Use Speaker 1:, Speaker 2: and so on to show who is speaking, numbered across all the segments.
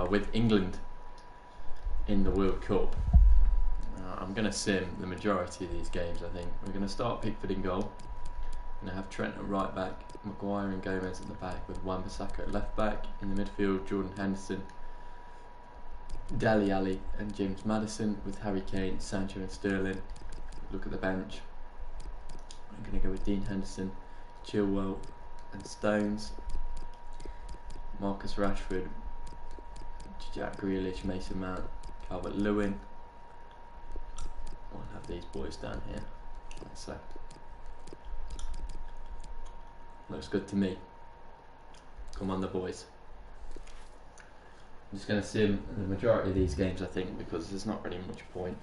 Speaker 1: with England in the World Cup. I'm going to sim the majority of these games, I think. We're going to start Pickford in goal. We're going to have Trent at right back, Maguire and Gomez at the back with Wan-Bissaka at left back. In the midfield, Jordan Henderson, Dele Alli and James Maddison with Harry Kane, Sancho and Sterling. Look at the bench. I'm going to go with Dean Henderson, Chilwell and Stones, Marcus Rashford, Jack Grealish, Mason Mount, Calvert-Lewin. I'll have these boys down here. So looks good to me. Come on, the boys. I'm just going to sim the majority of these games, I think, because there's not really much point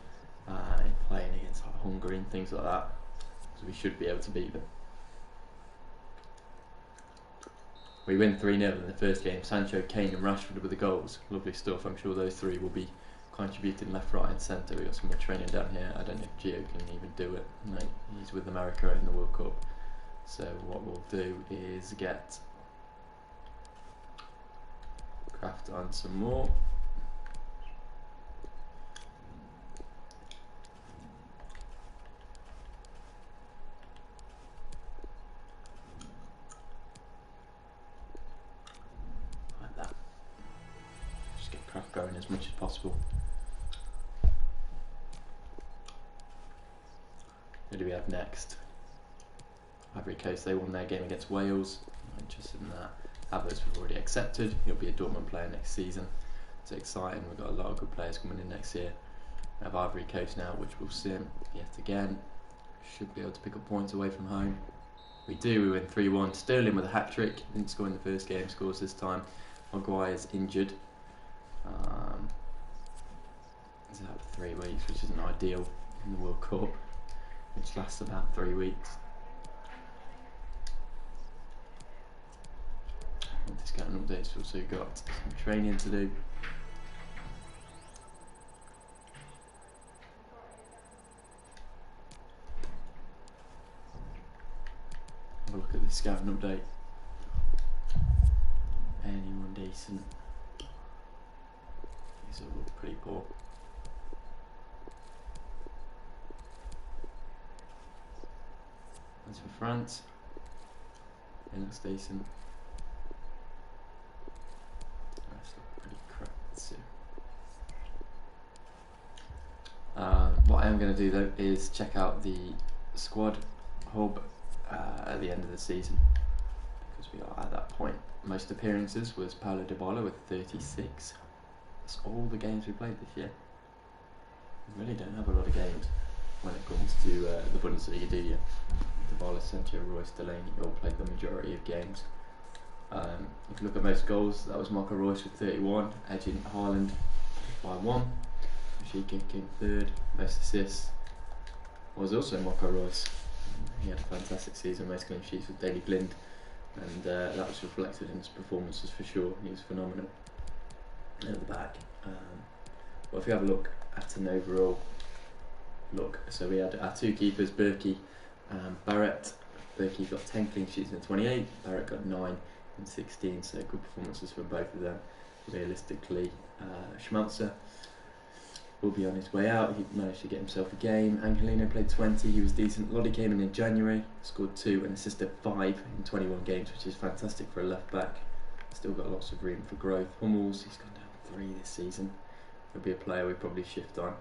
Speaker 1: in playing against like Hungary and things like that, so we should be able to beat them. We win 3-0 in the first game. Sancho, Kane and Rashford were the goals. Lovely stuff. I'm sure those three will be contributing left, right and centre. We've got some more training down here. I don't know if Gio can even do it. No, he's with America in the World Cup. So what we'll do is get Craft on some more. Like that. Just get Craft going as much as possible. Who do we have next? Ivory Coast, they won their game against Wales. I'm interested in that. Havertz we've already accepted. He'll be a Dortmund player next season. It's exciting. We've got a lot of good players coming in next year. We have Ivory Coast now, which we'll sim yet again. Should be able to pick up points away from home. We do. We win 3-1. Sterling with a hat-trick. Didn't score in the first game. Scores this time. Maguire's injured. He's out for 3 weeks, which isn't ideal in the World Cup, which lasts about 3 weeks. Discounting updates, we've also got some training to do. Have a look at the scouting update. Anyone decent? These all look pretty poor. As for France, it looks decent. What I am going to do though is check out the squad hub at the end of the season, because we are at that point. Most appearances was Paulo Dybala with 36. That's all the games we played this year. We really don't have a lot of games when it comes to the Bundesliga, do you? Dybala, Sancho, Royce, Delaney all played the majority of games. If you look at most goals, that was Marco Reus with 31, edging Haaland by 1. Rashika came third. Most assists was also Marco Reus. He had a fantastic season, most clean sheets with Daley Blind, and that was reflected in his performances for sure. He was phenomenal at the back. But if you have a look at an overall look, so we had our two keepers, Berkey and Barrett. Berkey got 10 clean sheets in 28, Barrett got 9 in 16, so good performances from both of them. Realistically, Schmelzer will be on his way out. He managed to get himself a game. Angelino played 20, he was decent. Lodi came in January, scored 2 and assisted 5 in 21 games, which is fantastic for a left back. Still got lots of room for growth. Hummels, he's gone down 3 this season. He'll be a player we probably shift on.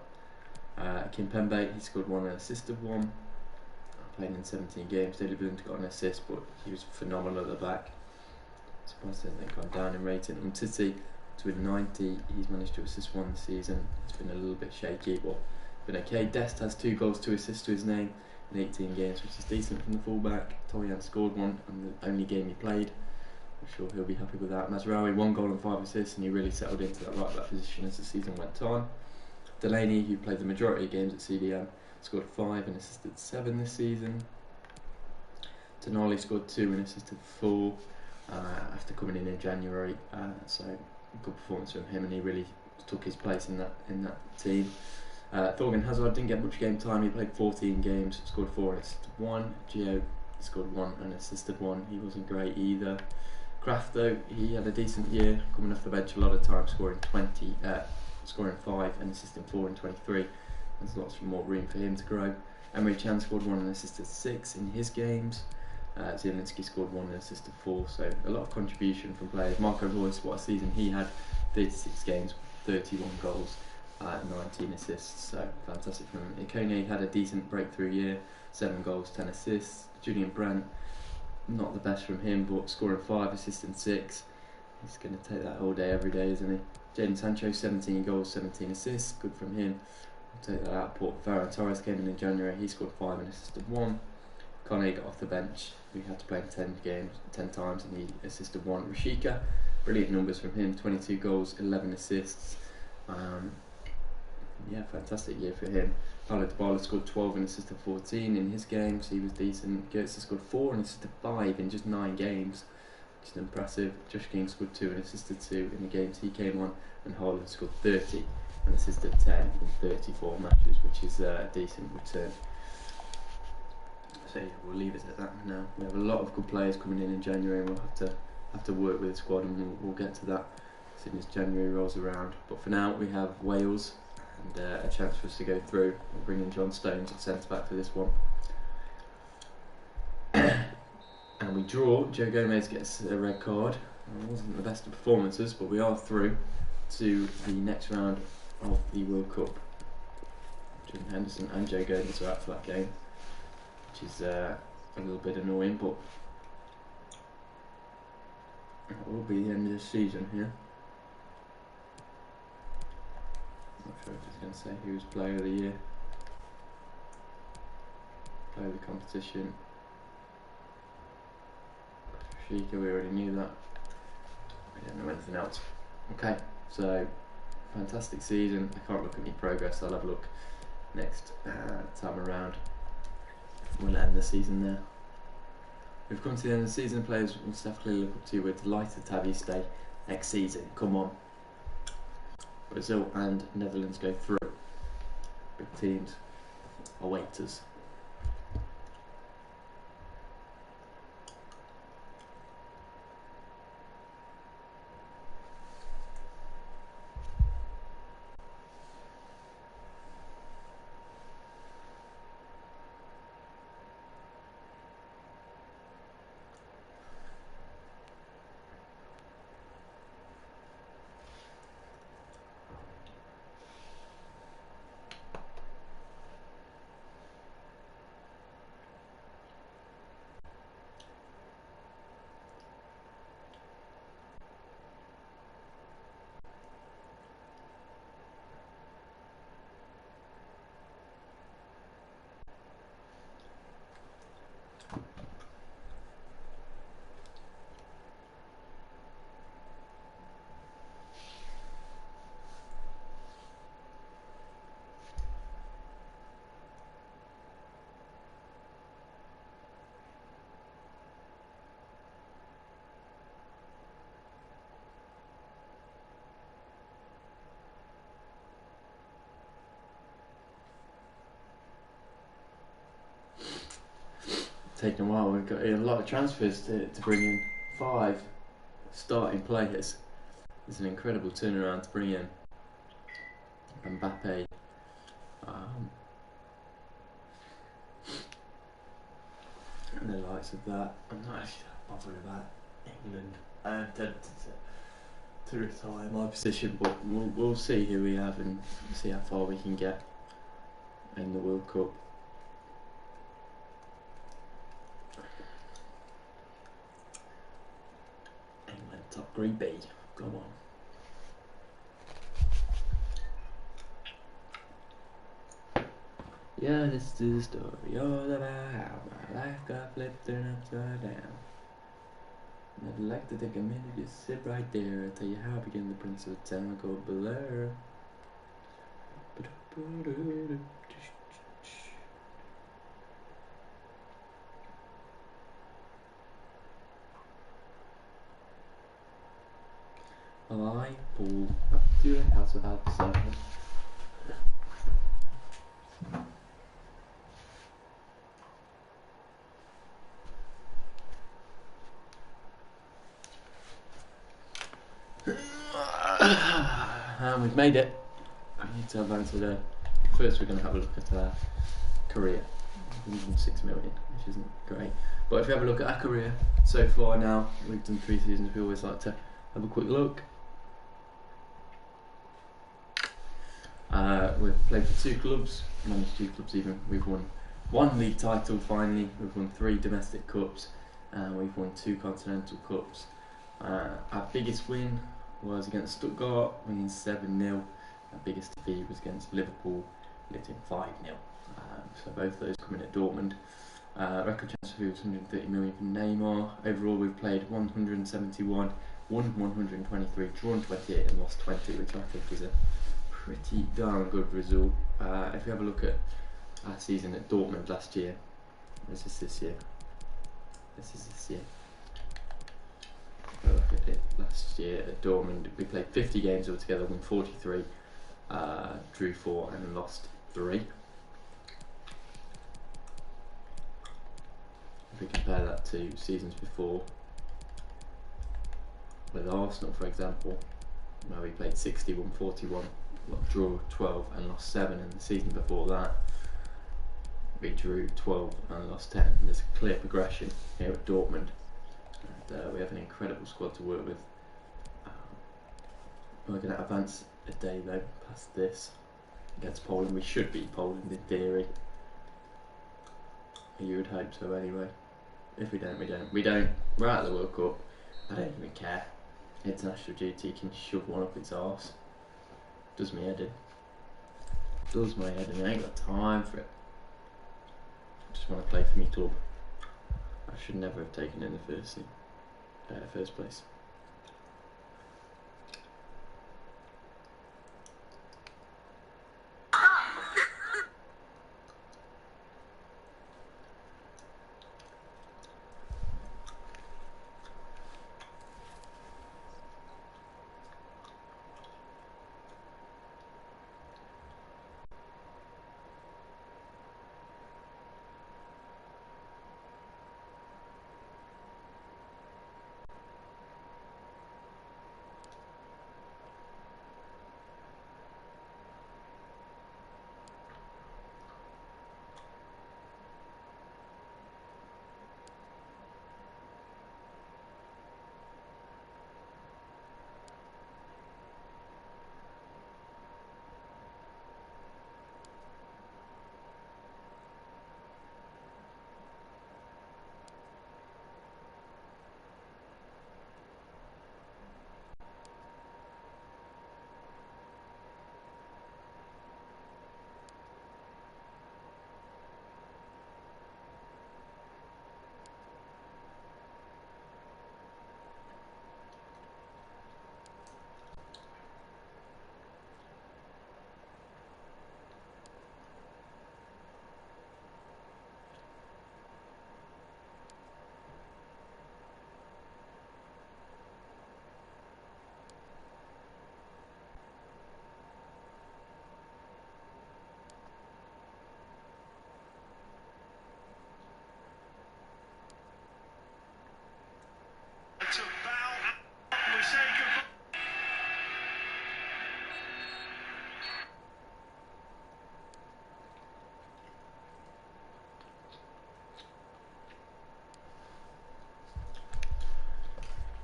Speaker 1: Kimpembe, he scored 1 and assisted 1. Played in 17 games. Daley Blind got an assist, but he was phenomenal at the back. Surprised he hasn't gone down in rating. Umtiti with 90, he's managed to assist 1 this season. It's been a little bit shaky, but been okay. Dest has 2 goals, 2 assists to his name in 18 games, which is decent from the fullback. Toljan scored 1 on the only game he played. I'm sure he'll be happy with that. Mazraoui 1 goal and 5 assists, and he really settled into that right back position as the season went on. Delaney, who played the majority of games at CDM, scored 5 and assisted 7 this season. Tonali scored 2 and assisted 4 after coming in January, so good performance from him, and he really took his place in that team. Thorgan Hazard didn't get much game time. He played 14 games, scored 4 and assisted 1. Gio scored 1 and assisted 1. He wasn't great either. Kraft, though, he had a decent year, coming off the bench a lot of times, scoring 5 and assisting 4 and 23. There's lots more room for him to grow. Emre Can scored 1 and assisted 6 in his games. Zielinski scored 1 and assisted 4, so a lot of contribution from players. Marco Reus, what a season he had, 36 games, 31 goals, 19 assists, so fantastic from him. Ikone had a decent breakthrough year, 7 goals, 10 assists. Julian Brandt, not the best from him, but scoring 5, assisting 6. He's going to take that all day, every day, isn't he? Jadon Sancho, 17 goals, 17 assists, good from him. I'll take that output. Ferran Torres came in January, he scored 5 and assisted 1. Kone got off the bench, we had to play him 10 times, and he assisted 1. Rashika, brilliant numbers from him, 22 goals, 11 assists. Yeah, fantastic year for him. Paulo Dybala scored 12 and assisted 14 in his games, he was decent. Goetze scored 4 and assisted 5 in just 9 games, which is impressive. Josh King scored 2 and assisted 2 in the games he came on, and Haaland scored 30 and assisted 10 in 34 matches, which is a decent return. So yeah, we'll leave it at that now. We have a lot of good players coming in January, and we'll have to work with the squad, and we'll get to that as soon as January rolls around. But for now, we have Wales, and a chance for us to go through. We'll bring in John Stones at centre back for this one. And we draw. Joe Gomez gets a red card. It wasn't the best of performances, but we are through to the next round of the World Cup. Jordan Henderson and Joe Gomez are out for that game, which is a little bit annoying, but it will be the end of the season here. Not sure if it's going to say who's player of the year, player of the competition. Rashika, we already knew that. We don't know anything else. Okay, so fantastic season. I can't look at my progress, I'll have a look next time around. We'll end the season there. We've come to the end of the season. Players will definitely look up to. We're delighted to have you stay next season. Come on. Brazil and Netherlands go through. Big teams await us. Taken a while. We've got a lot of transfers to bring in. 5 starting players. It's an incredible turnaround to bring in Mbappe, and the likes of that. I'm not actually that bothered about England. I am tempted to retire my position, but we'll see who we have and see how far we can get in the World Cup. Top Group B, come on. Yeah, this is the story all about how my life got flipped and upside down. And I'd like to take a minute to sit right there and tell you how I began the Prince of a Town called Bel-Air. I pulled up to the house without saying. And we've made it. We need to advance to first we're going to have a look at our career. 106 million, which isn't great. But if you have a look at our career so far now, we've done 3 seasons, we always like to have a quick look. We've played for 2 clubs, managed 2 clubs even. We've won 1 league title finally, we've won 3 domestic cups, and we've won 2 continental cups. Our biggest win was against Stuttgart, winning 7-0. Our biggest defeat was against Liverpool, losing 5-0. So both of those coming at Dortmund. Record transfer fee was 130 million for Neymar. Overall we've played 171, won 123, drawn 28 and lost 20, which I think is a pretty darn good result. If you have a look at our season at Dortmund last year, this is this year. This is this year. If I look at it last year at Dortmund, we played 50 games altogether, won 43, drew 4 and lost 3. If we compare that to seasons before, with Arsenal for example, where we played 60, won 41, drew 12 and lost 7, and the season before that we drew 12 and lost 10. And there's a clear progression here at Dortmund, and we have an incredible squad to work with. We're going to advance a day though past this against Poland. We should beat Poland in theory. You would hope so anyway. If we don't, we don't. We don't. We're out of the World Cup. I don't even care. International duty can shove one up its arse. Does me head in. Does my head in. I ain't got time for it. Just want to play for me club. I should never have taken it in the first place.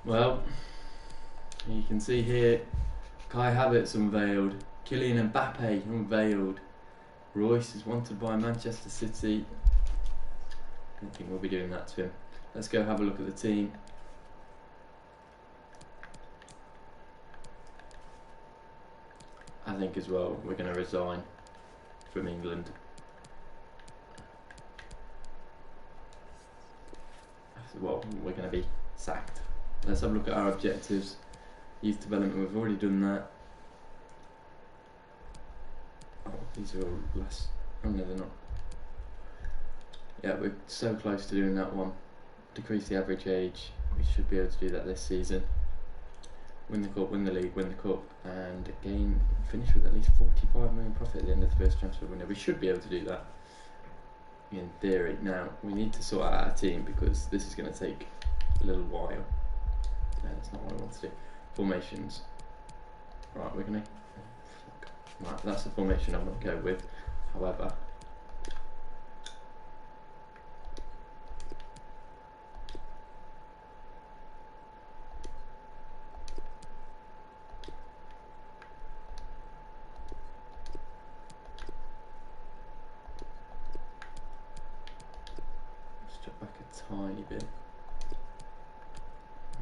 Speaker 1: Well, you can see here, Kai Havertz unveiled, Kylian Mbappe unveiled, Royce is wanted by Manchester City. I don't think we'll be doing that to him. Let's go have a look at the team. I think as well we're going to resign from England. Well, we're going to be sacked. Let's have a look at our objectives. Youth development, we've already done that. Oh, these are all less. Oh no, they're not. Yeah, we're so close to doing that one. Decrease the average age. We should be able to do that this season. Win the cup, win the league, win the cup, and again finish with at least 45 million profit at the end of the first transfer window. We should be able to do that in theory. Now we need to sort out our team because this is going to take a little while. No, that's not what I want to do. Formations. Right, we're going to Right, that's the formation I'm going to go with. However, let's drop back a tiny bit.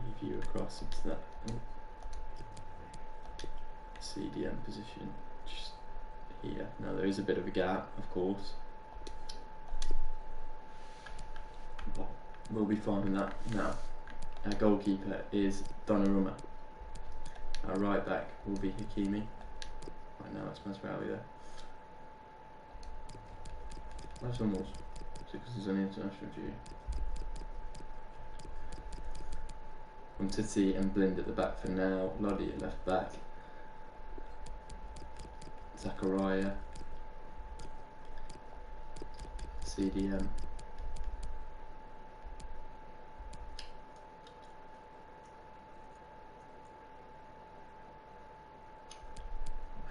Speaker 1: Move you across into that CDM position, just here. Now there is a bit of a gap, of course, but we'll be fine with that. Now, our goalkeeper is Donnarumma. Our right back will be Hakimi. Right now it's Masraoui there. Where's Hummels? Is it because there's an international due? Titi and Blind at the back for now. Lodi at left back. Zakaria. CDM.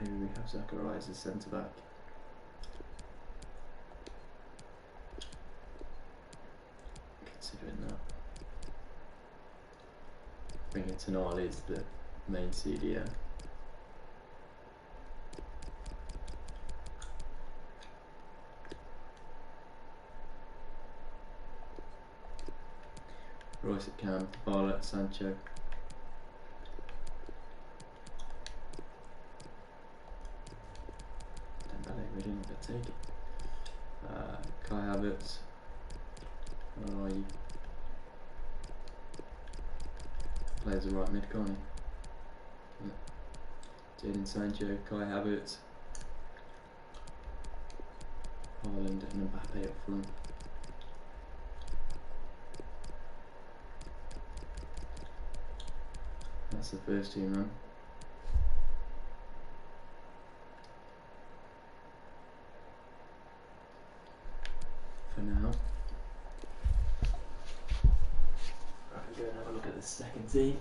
Speaker 1: Maybe we have Zakaria as a centre back. Considering that. Bringing Tonali as the main CDM. Royce at Cam, Barla at Sancho. Dembele really not going to take it. Kai Havertz. Where are you? Plays the right mid, can't he? Jadon Sancho, Kai Havertz. Haaland and Mbappe up front. That's the first team run. For now. Right, go and have a look at the second team.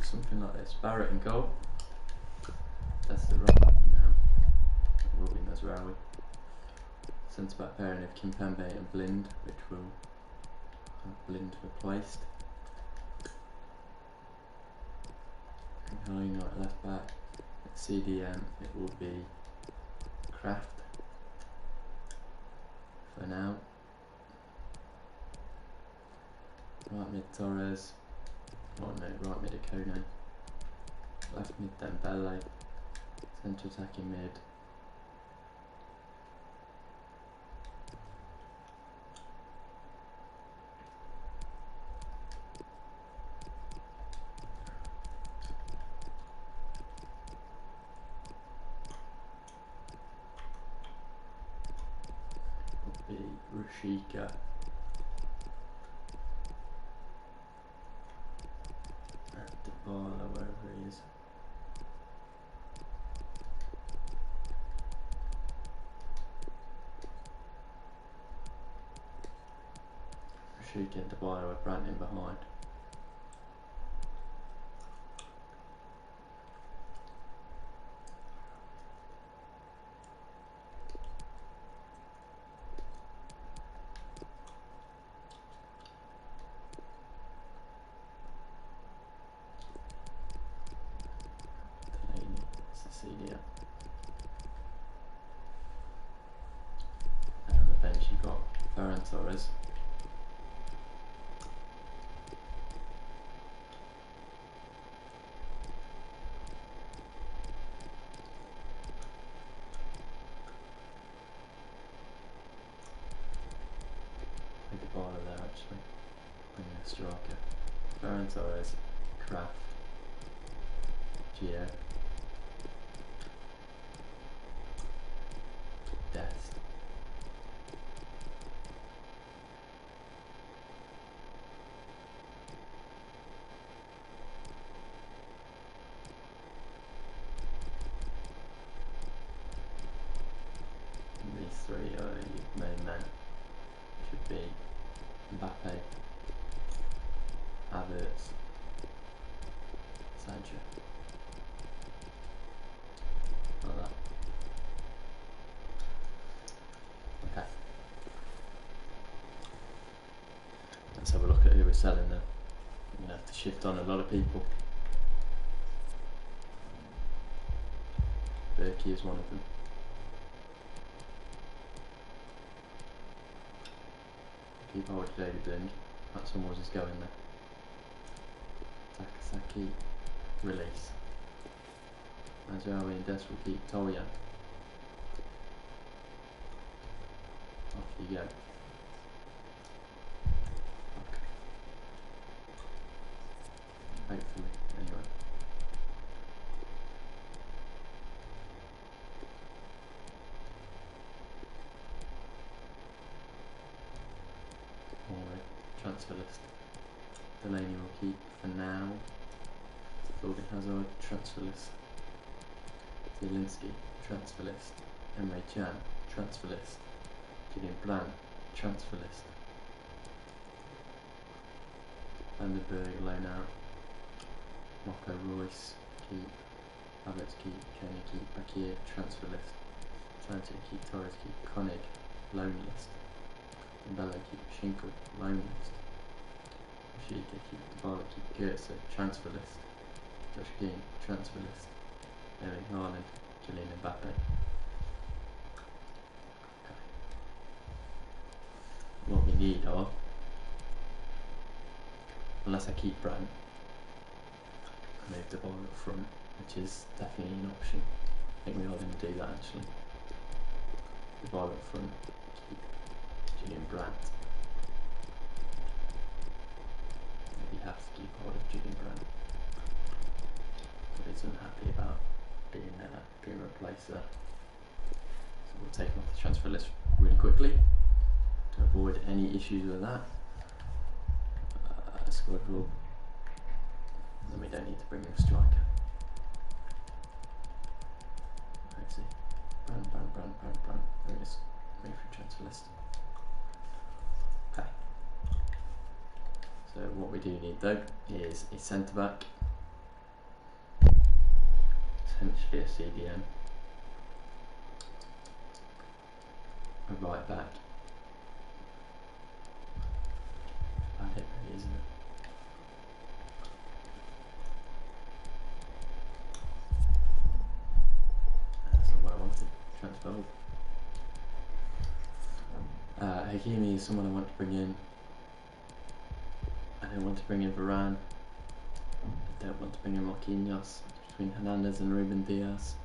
Speaker 1: Something like this. Barrett in goal. That's the right back now. It will be Masraoui. Centre back pairing of Kimpembe and Blind, which will have Blind replaced. Going right left back. At CDM it will be Kraft for now. Right mid Torres. Oh no, right mid Akone. Left mid Dembele. Centre attacking mid. Will be Rashika. Dybala, wherever he is. Rashika and Dybala with Branton behind. CDM. And on the bench you've got Ferran Torres. With the ball there actually. Bringing a striker. Ferran Torres, Kraft, Gio. be Mbappe, Havertz, Sancho. Like that. Okay. Let's have a look at who we're selling then. I'm going to have to shift on a lot of people. Berkey is one of them. Keep hold of David Bling. That's almost just going there. Takasaki, release. Mazraoui and Des will keep Tolyan. Off you go. Okay. Hopefully, anyway. Alright, transfer list. Delaney will keep for now. Thorgan Hazard, transfer list. Zielinski, transfer list. Emre Can, transfer list. Julian Brand, transfer list. Van der Berg, loan out. Moko Royce, keep. Havertz, keep. Kenny, keep. Bakir, transfer list. Sancho, keep. Torres, keep. Koenig, loan list. Mbella, keep. Schinkel, loan list. Shika, keep. Dybala, keep. Goetze, transfer list. Josh King, transfer list. Erling Haaland, Kylian Mbappe. Okay. What we need are, unless I keep Brand, I move the ball up front, which is definitely an option. I think we are going to do that actually. The ball up front, keep Julian Brandt. Maybe have to keep hold of Julian Brandt. But he's unhappy about being replaced there. So we'll take him off the transfer list really quickly to avoid any issues with that. Squad rule. Then we don't need to bring in a striker. Let's see. Brand. There it is. Move for transfer list. Okay. So what we do need though is a centre back. Potentially a CDM. A right back. About it really, isn't it? That's not what I wanted. Transfer. Hakimi is someone I want to bring in. I don't want to bring in Varane. I don't want to bring in Marquinhos. Between Hernandez and Ruben Diaz.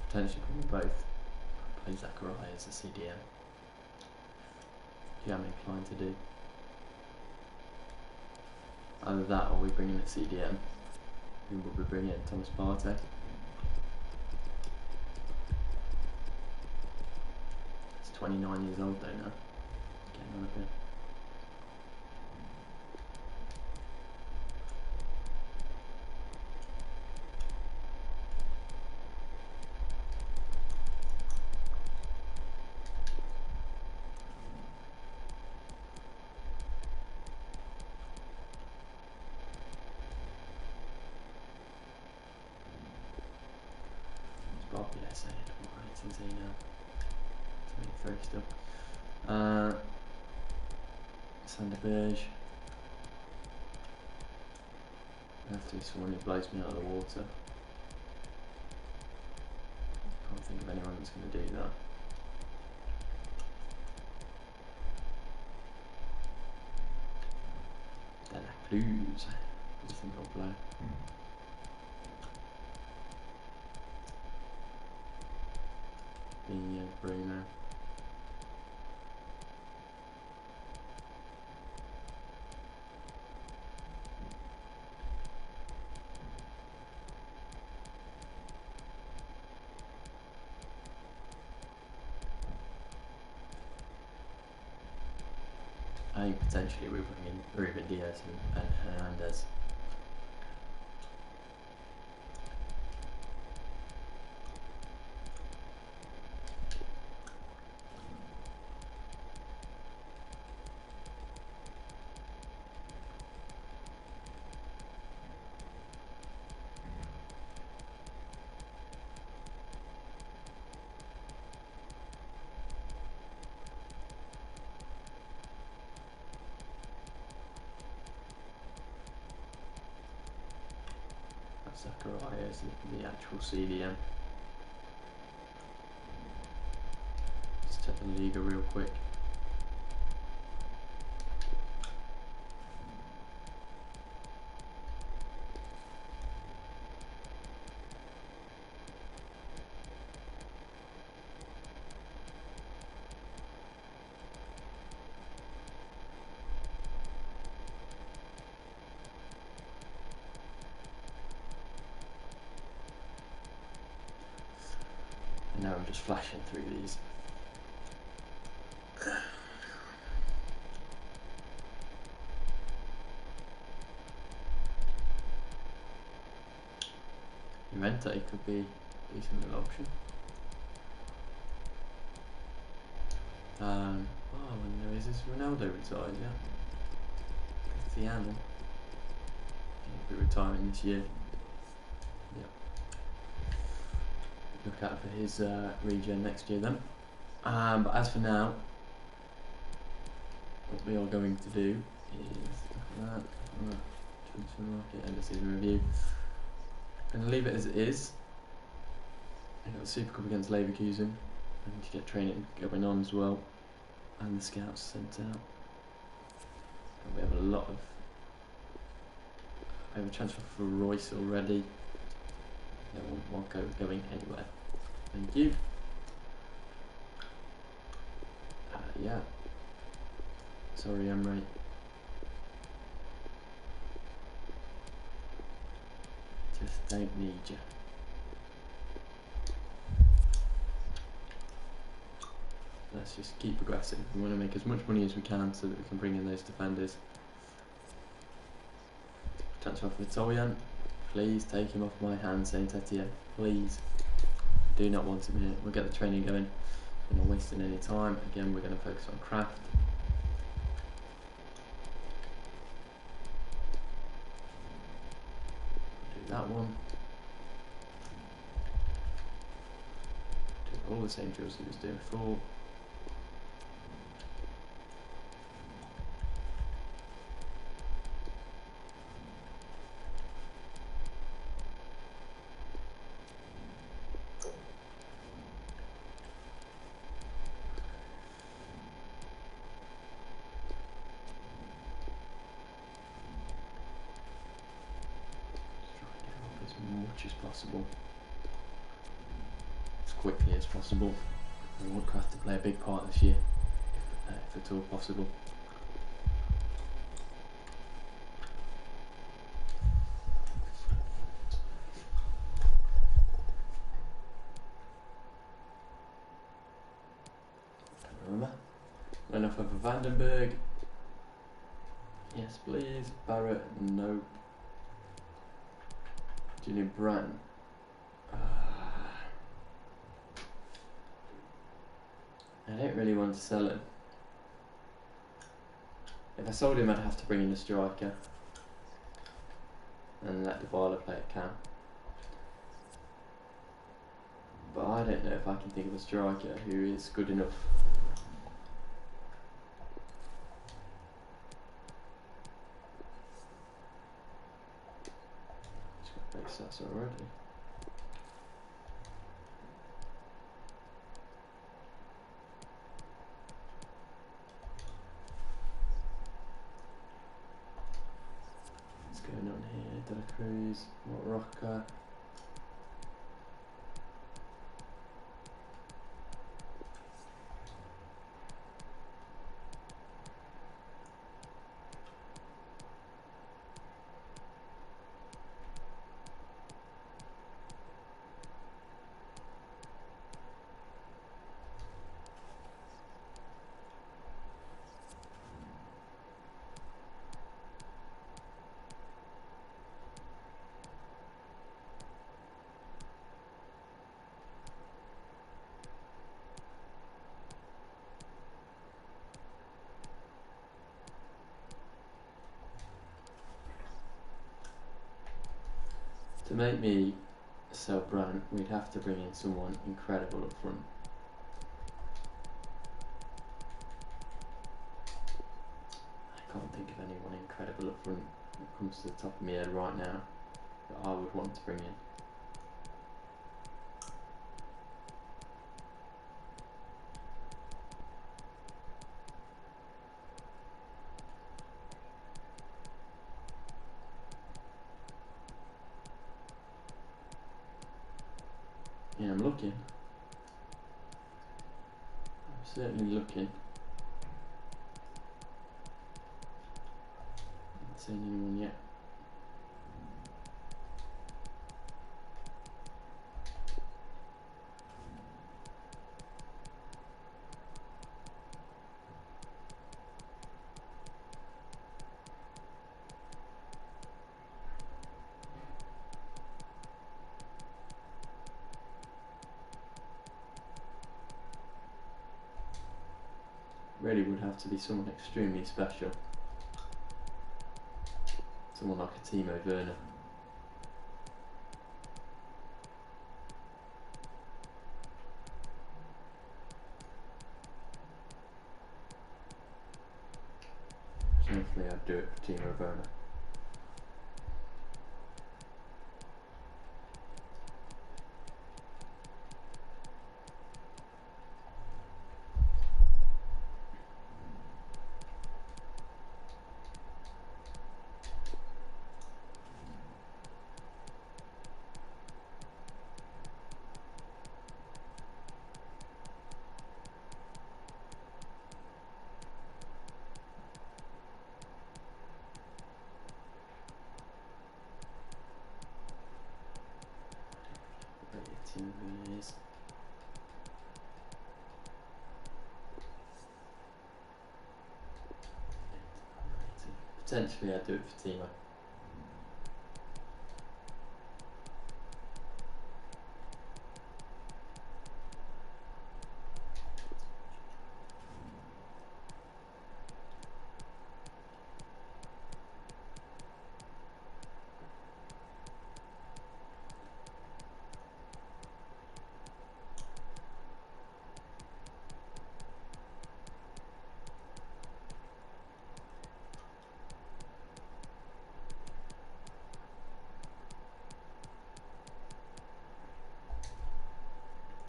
Speaker 1: Potentially bring both. Play Zachariah as a CDM. Do I'm inclined to do. Either that or we bring in a CDM. Who will we bring in? Thomas Partey. He's 29 years old though now. Getting on a bit. Yes, I had what ratings are now? 23 still. Sander Berge. I have to be someone who blows me out of the water. Can't think of anyone that's going to do that. Then I lose. What do you think I'll blow? The Bruno. think potentially we bring in Ruben Diaz and Hernandez. Zachariah is the actual CDM. Just check the Liga real quick. And now I'm just flashing through these. Juventus could be a decent little option. Oh, no, is this Ronaldo retired? Yeah. Cristiano. He'll be retiring this year. Yep. Look out for his regen next year then. But as for now, what we are going to do is transfer market and the season review. I'm going to leave it as it is. I've got the Super Cup against Leverkusen. I need to get training going on as well, and the scouts sent out. And we have a lot of. I have a transfer for Royce already. No one won't go going anywhere. Thank you. Yeah. Sorry, Emre. Just don't need you. Let's just keep progressing. We want to make as much money as we can so that we can bring in those defenders. Transfer for Torian. Please take him off my hands, Saint Etienne. Please. Do not want him here. We'll get the training going. We're not wasting any time. Again, we're going to focus on craft. Do that one. Do all the same drills he was doing before. As possible, as quickly as possible. We want craft to play a big part this year, if at all possible. Remember, enough of Vandenberg. Yes, please. Barrett, nope. Julian Brandt. I don't really want to sell him. If I sold him, I'd have to bring in a striker and let Dybala play at camp. But I don't know if I can think of a striker who is good enough. He's got base stats already. Going on here, De La Cruz, Rocca. make me sell Brandt, we'd have to bring in someone incredible up front. I can't think of anyone incredible up front that comes to the top of my head right now that I would want to bring in. Yeah, I'm looking. I'm certainly looking. Not seen anyone yet. Really would have to be someone extremely special. Someone like a Timo Werner. Hopefully I'd do it for Timo Werner. Timo Werner is. Potentially I'd do it for Timo.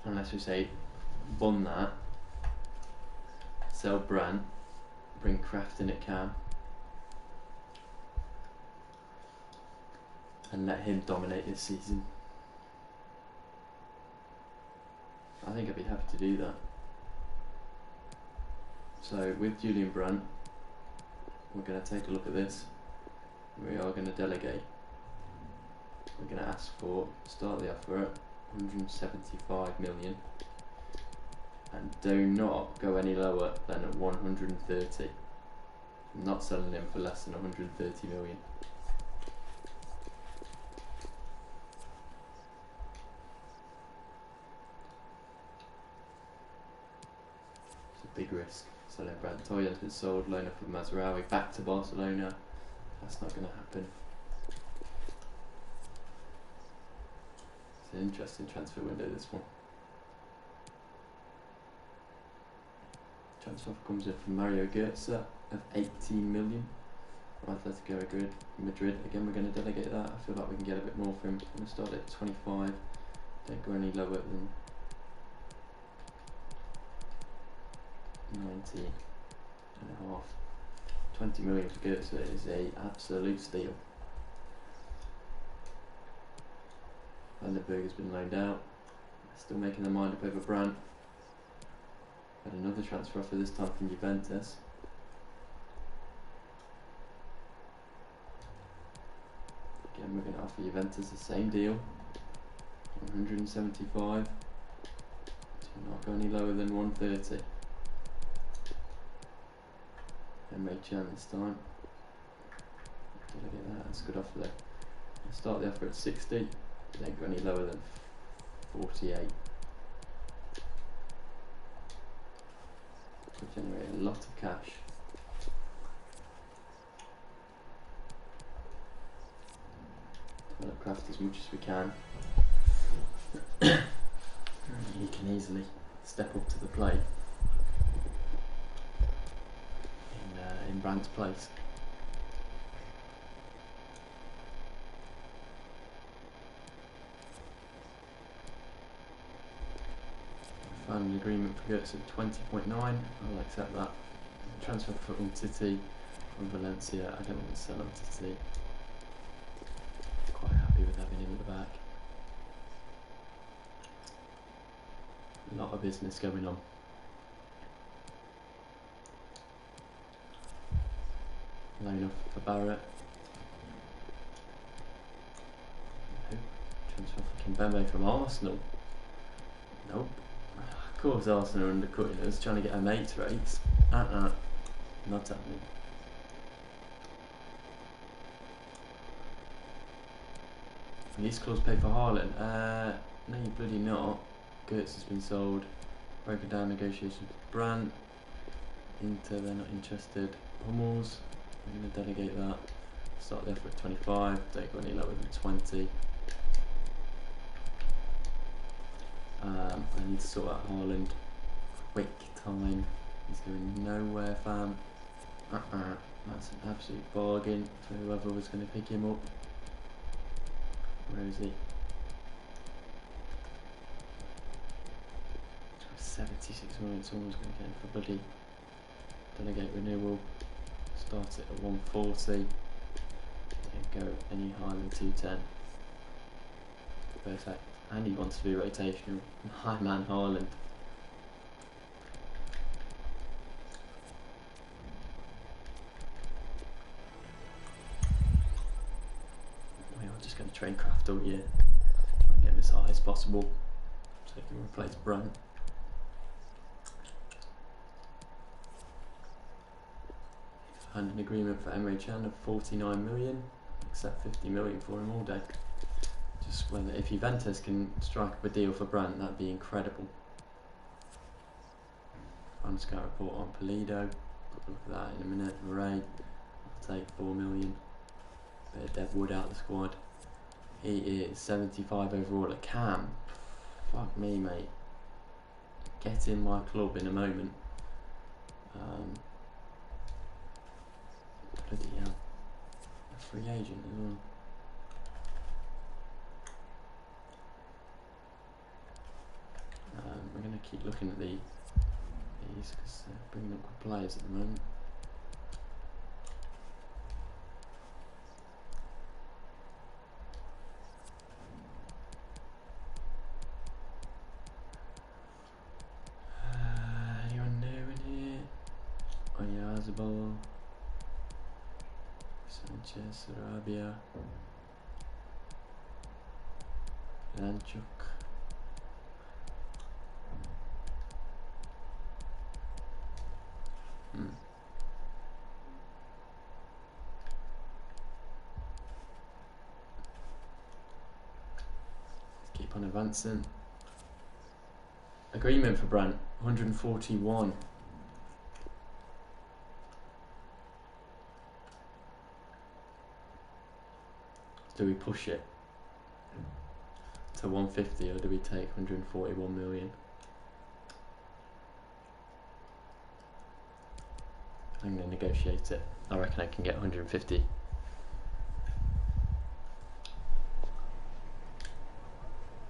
Speaker 1: Unless we say, bun that, sell Brandt, bring Kraft in at Cam, and let him dominate this season. I think I'd be happy to do that. So with Julian Brandt, we're going to take a look at this. We are going to delegate. We're going to ask for, start the offer at 175 million, and do not go any lower than at 130. I'm not selling him for less than 130 million. It's a big risk selling Brandt. Toya's been sold, loan up of Mazraoui back to Barcelona. That's not going to happen. It's an interesting transfer window, this one. Transfer comes in from Mario Götze of 18 million. Atletico Madrid. Again, we're going to delegate that. I feel like we can get a bit more for him. We're going to start at 25. Don't go any lower than 19 and a half. 20 million for Götze is a absolute steal. Vandenberg has been loaned out. Still making their mind up over Brandt. Had another transfer offer, this time from Juventus. Again, we're going to offer Juventus the same deal. 175. Do not go any lower than 130. Emre Can this time. Delegate that, that's a good offer there. I'll start the offer at 60. Don't go any lower than 48. Could generate a lot of cash. develop Kraft as much as we can. He can easily step up to the plate in Brandt's place. Found an agreement for Götze at 20.9. I'll accept that. Transfer for Umtiti from Valencia. I don't want to sell Umtiti. Quite happy with having him at the back. A lot of business going on. Loan off for Barrett. Nope. Transfer for Kimpembe from Arsenal. Nope. Of course Arsenal are undercutting us, trying to get our mates rates. Not happening. These clause pay for Haaland? No you bloody not. Götze has been sold. Broken down negotiations with Brandt. Inter, they're not interested. Hummels, I'm going to delegate that. Start the offer at 25, don't go any lower than 20. I need to sort out Haaland. Quick time. He's going nowhere, fam. That's an absolute bargain for whoever was going to pick him up. Where is he? 76 million. Someone's going to get him for bloody delegate renewal. Start it at 140. Don't go any higher than 210. Perfect. And he wants to be rotational. High man Haaland. We are just going to train Kraft all year. Try and get him as high as possible so he can replace Brandt. And an agreement for Emre Can of 49 million. Accept 50 million for him all day. Just whether if Juventus can strike up a deal for Brandt, that'd be incredible. Final scout report on Pulido. Look at that in a minute. Murray, I'll take 4 million. Bit of Dev Wood out of the squad. He is 75 overall at Cam. Fuck me, mate. Get in my club in a moment. Bloody hell. A free agent as well. We're going to keep looking at these because they're bringing up good players at the moment. Anyone new in here? Oyazabal, Sanchez, Sarabia, Lanchuk. Keep on advancing. Agreement for Brandt, 141. Do we push it to 150 or do we take 141 million? I'm going to negotiate it. I reckon I can get 150.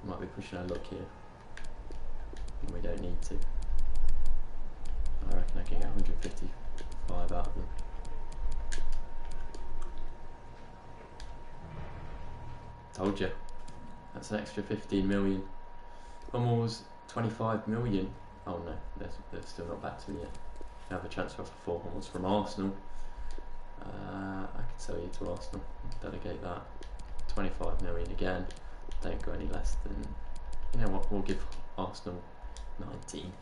Speaker 1: Might be pushing our luck here. And we don't need to. I reckon I can get 155 out of them. Told you. That's an extra 15 million. Hummels, 25 million. Oh no, they're still not back to me yet. Have a transfer for 4 Hummels from Arsenal. I could sell you to Arsenal. Delegate that. 25 million again. Don't go any less than. You know what? We'll give Arsenal 19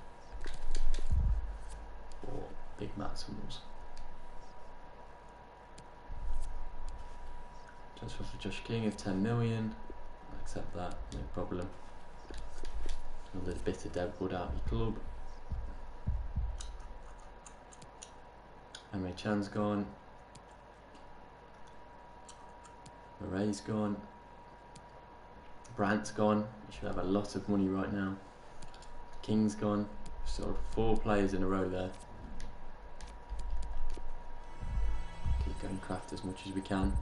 Speaker 1: for Big Matt Hummels. Transfer for Josh King of 10 million. I'll accept that, no problem. Another bit of Deadwood out of your club. Emre Can's gone. Murray's gone. Brandt's gone. You should have a lot of money right now. King's gone. Sort of 4 players in a row there. Keep going Kraft as much as we can.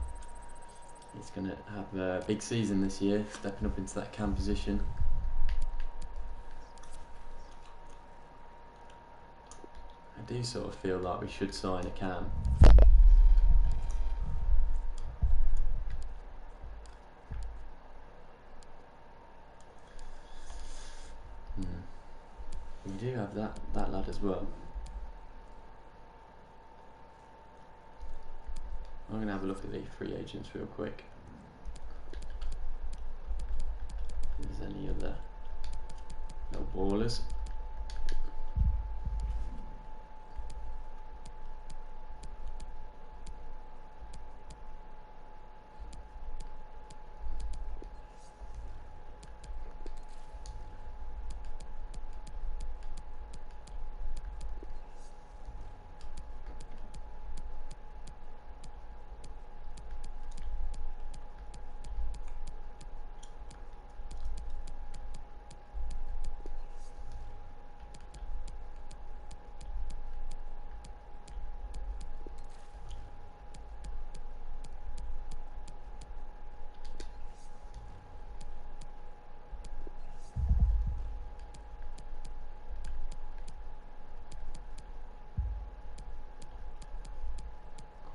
Speaker 1: He's going to have a big season this year, stepping up into that cam position. I do sort of feel like we should sign a cam. We do have that lad as well. I'm going to have a look at the free agents real quick. If there's any other little ballers.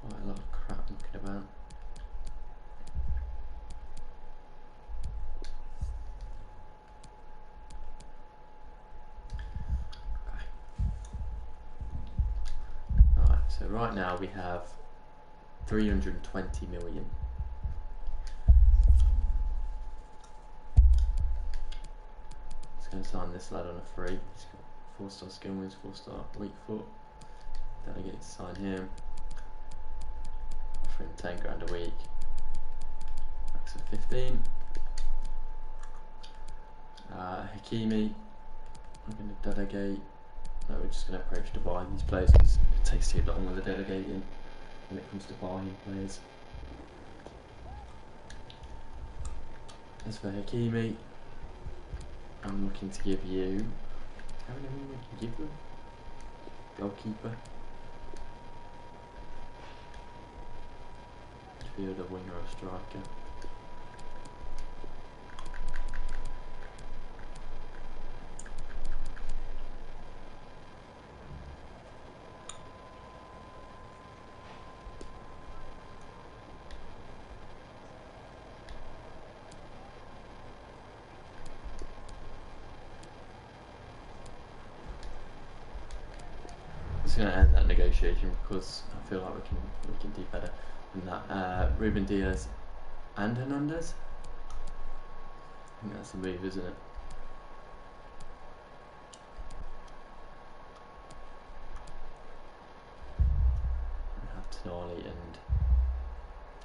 Speaker 1: Quite a lot of crap looking about. Right, so right now we have 320 million. Just going to sign this lad on a free. He's got 4-star skill moves, 4-star weak foot. Delegate to sign him. Offer him 10 grand a week. Max of 15. Hakimi, I'm going to delegate. No, we're just going to approach to buying these players because it takes too long with the delegating when it comes to buying players. As for Hakimi, I'm looking to give you. How many we can give them? Goalkeeper. Midfielder, winger, or striker. Just going to end that negotiation because I feel like we can do better than that. Ruben Diaz and Hernandez. I think that's the move, isn't it? We have Tonali and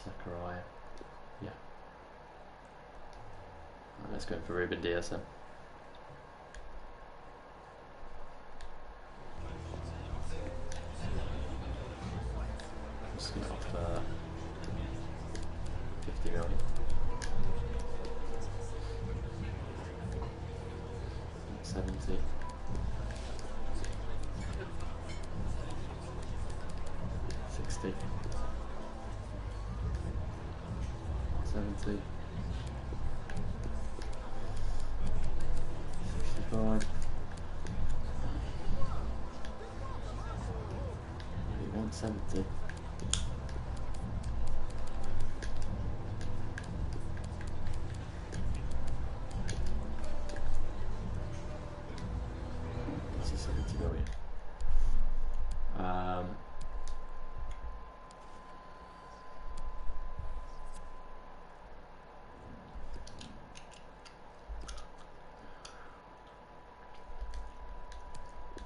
Speaker 1: Zachariah. Yeah. Right, let's go for Ruben Diaz then. Just going to offer 50 million. That's 70. 60. 70. 65. 170. 70 million.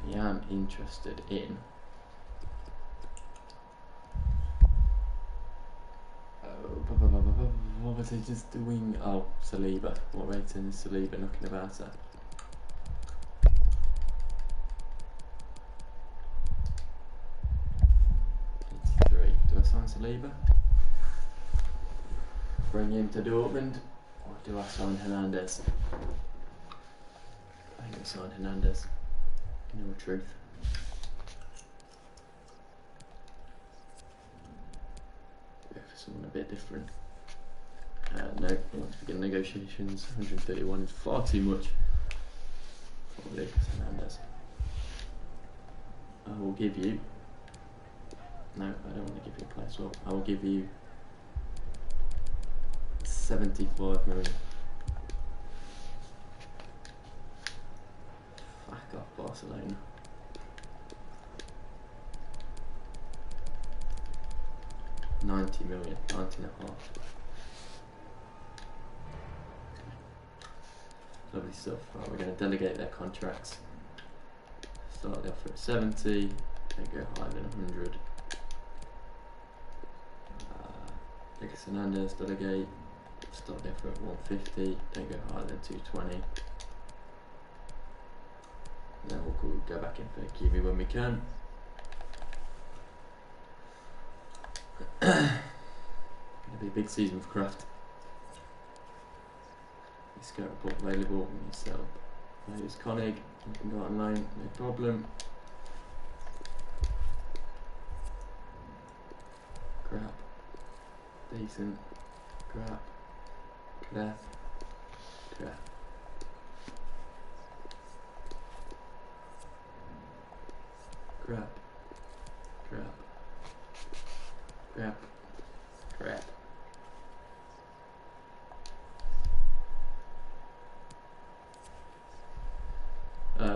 Speaker 1: Yeah, I'm interested in what was it just doing? Oh, Saliba. What rating is Saliba knocking about at? 83. Do I sign Saliba? Bring him to Dortmund? Or do I sign Hernandez? I think I signed Hernandez, in all truth. Go for someone a bit different. No, I want to begin negotiations. 131 is far too much for Lucas Hernandez. I will give you... No, I don't want to give you a player swap. I will give you 75 million. Fuck off, Barcelona. $90 million, 90 and a half. Lovely stuff. Right, we're going to delegate their contracts. Start the offer at 70. Don't go higher than 100. Lucas Hernandez, delegate. Start the offer at 150. Don't go higher than 220. And then we'll go back in for Kiwi when we can. Gonna be a big season for Kraft. Scout report available when you sell. There's Koenig, you can go online, no problem. Crap. Decent. Crap. Crap. Crap. Crap. Crap. Crap. Crap.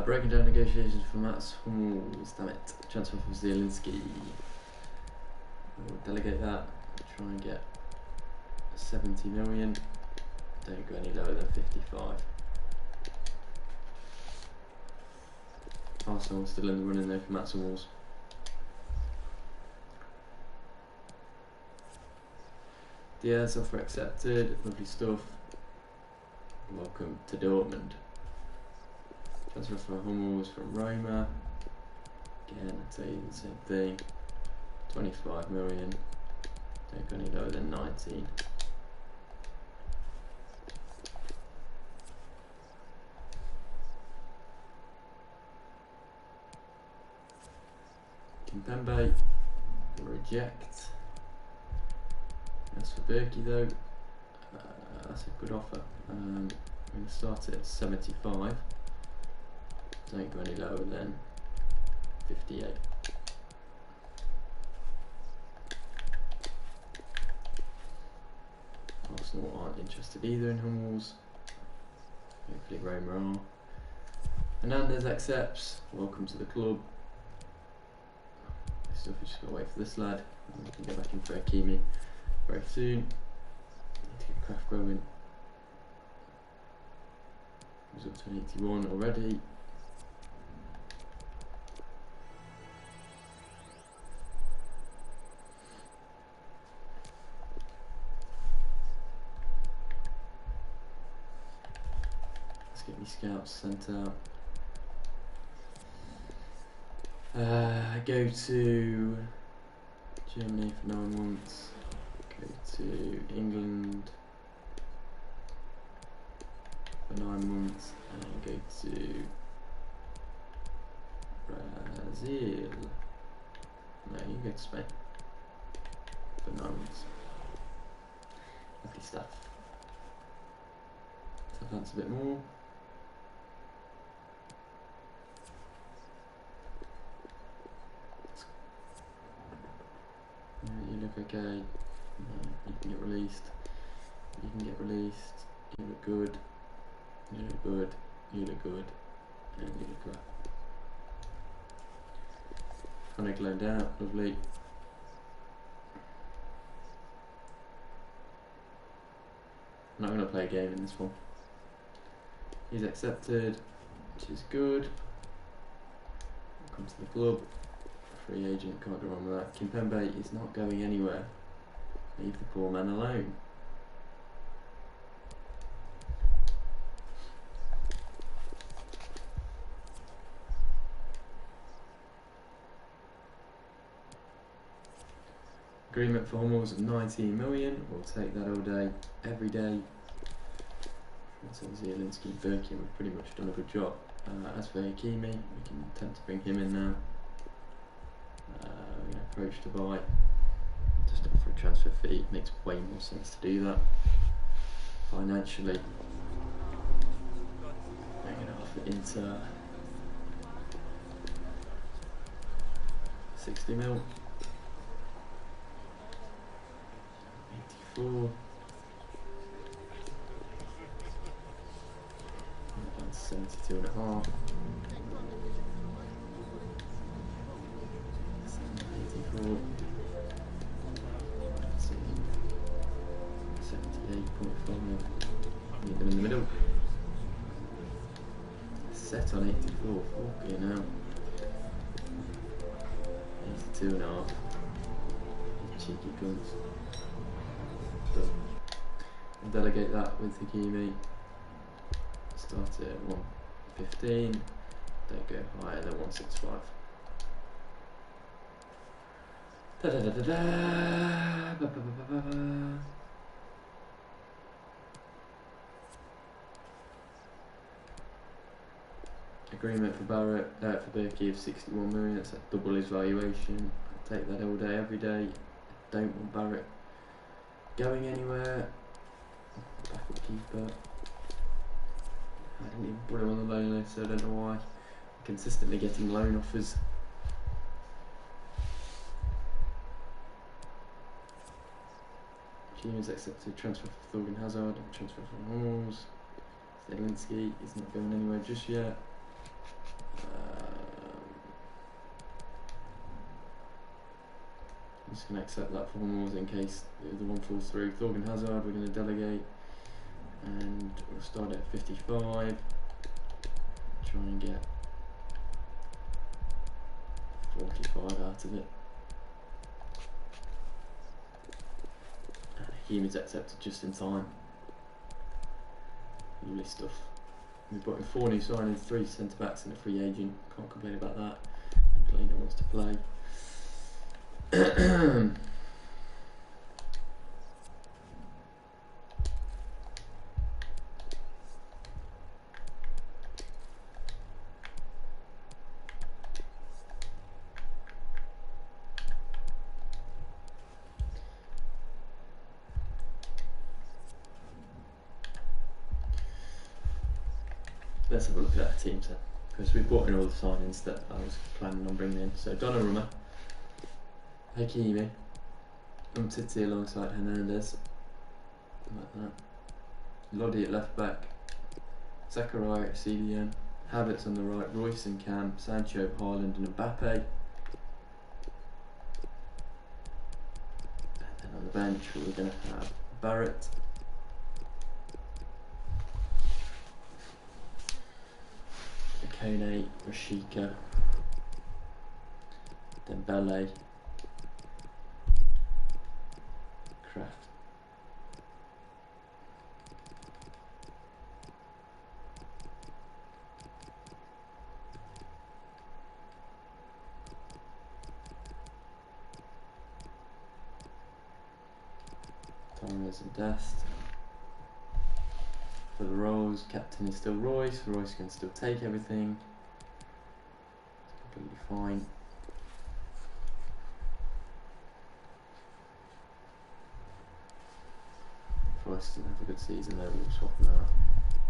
Speaker 1: Breaking down negotiations for Mats Hummels, damn it. Transfer for Zielinski. We'll delegate that. Try and get 70 million. Don't go any lower than 55. Arsenal still in the running there for Mats Hummels. Diaz offer accepted. Lovely stuff. Welcome to Dortmund. Transfer for Hummels from Roma. Again, I'd say the same thing. 25 million. Don't go any lower than 19. Kimpembe. Reject. As for Berkey though, that's a good offer. I'm going to start it at 75. Don't go any lower than 58. Arsenal aren't interested either in Hummels. Hopefully Roma are. Hernandez accepts. Welcome to the club. Still just got to wait for this lad. We can go back in for Hakimi very soon. Need to get Kraft growing. He's up to an 81 already. Let's get me scouts sent out. Go to Germany for 9 months. Go to England for 9 months, and go to Brazil. No, you go to Spain for 9 months. Lovely stuff. So that's a bit more. You look okay. You can get released. You can get released. You look good. You look good. You look good. And you look crap. Connect low down. Lovely. I'm not going to play a game in this one. He's accepted, which is good. Welcome to the club. Free agent, can't go wrong with that. Kimpembe is not going anywhere. Leave the poor man alone. Agreement for Hummels of 19 million. We'll take that all day, every day. So Zielinski and Birkin have pretty much done a good job. As for Hakimi, we can attempt to bring him in now. We're going to approach to buy. Just offer a transfer fee. It makes way more sense to do that. Financially, I'm going to offer Inter 60 mil. 84. And 72 and a half. 84. 78.5 mil. Need them in the middle. Set on 84. Okay now. 82 and a half. Cheeky guns. And delegate that with Hakimi. Start at 115. Don't go higher than 165. Da da da da da. Ba, ba, ba, ba, ba. Agreement for Barrett, for Berkey of 61 million. That's like double his valuation. I'll take that all day, every day. Don't want Barrett going anywhere. Backup keeper. I didn't even put him on the loan list, so I don't know why. I'm consistently getting loan offers. Human's accepted transfer for Thorgan Hazard, transfer from Halls. Zielinski is not going anywhere just yet. I'm just going to accept that for Halls in case the one falls through. Thorgan Hazard, we're going to delegate. And we'll start at 55. Try and get 45 out of it. Human's accepted just in time. Lovely stuff. We've brought in 4 new signings, 3 centre backs and a free agent. Can't complain about that. Gleno wants to play. Let's have a look at our teams then, because we've brought in all the signings that I was planning on bringing in. So Donnarumma, Hakimi, Umtiti alongside Hernandez, like that. Lodi at left back, Zachariah at CDM, Havertz on the right, Royce and Cam, Sancho, Haaland and Mbappe. And then on the bench we're going to have Barrett, Kone, Rashika, Dembele, Kraft, Torres and Dest. For the roles, captain is still Royce. Royce can still take everything. It's completely fine. If Royce doesn't have a good season, though, we'll swap him out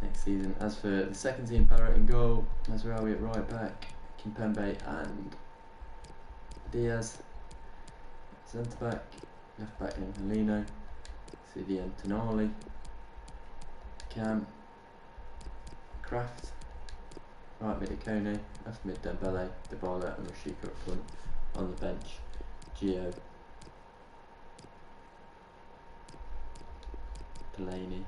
Speaker 1: next season. As for the second team, Barrett in goal, Mazraoui at right back, Kimpembe and Diaz. Centre back, left back Angelino, CDM Tonali. Cam, Kraft, right mid Kone, left mid Dembele, Dybala and Rashika up front. On the bench, Gio, Delaney,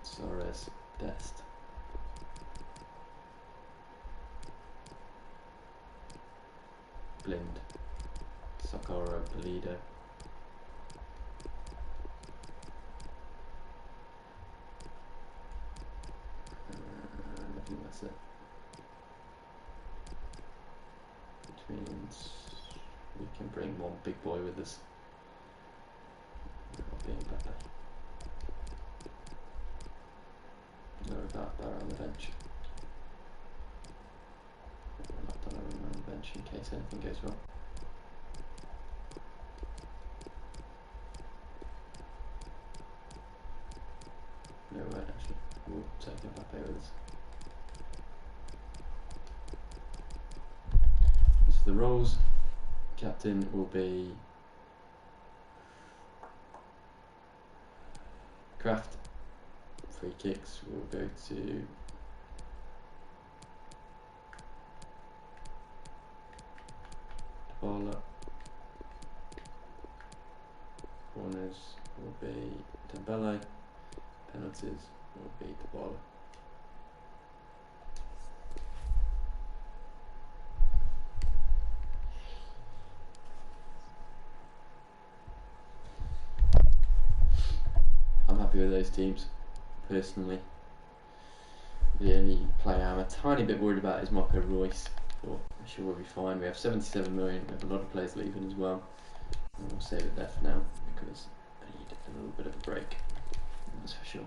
Speaker 1: Suarez, Dest. Blind, Socorro, Pulido. I think that's it. Which means we can bring one big boy with us. without Barrow on the bench. I've not done him on the bench in case anything goes wrong. No, we won't actually. We'll take Mbappe with us. So the roles, captain will be Kraft. Free kicks will go to Dybala. Corners will be Dembele. Penalties will be Dybala. I'm happy with those teams, personally. The only player I'm a tiny bit worried about is Marco Reus, but I'm sure we'll be fine. We have 77 million, we have a lot of players leaving as well. And we'll save it there for now because I need a little bit of a break, that's for sure.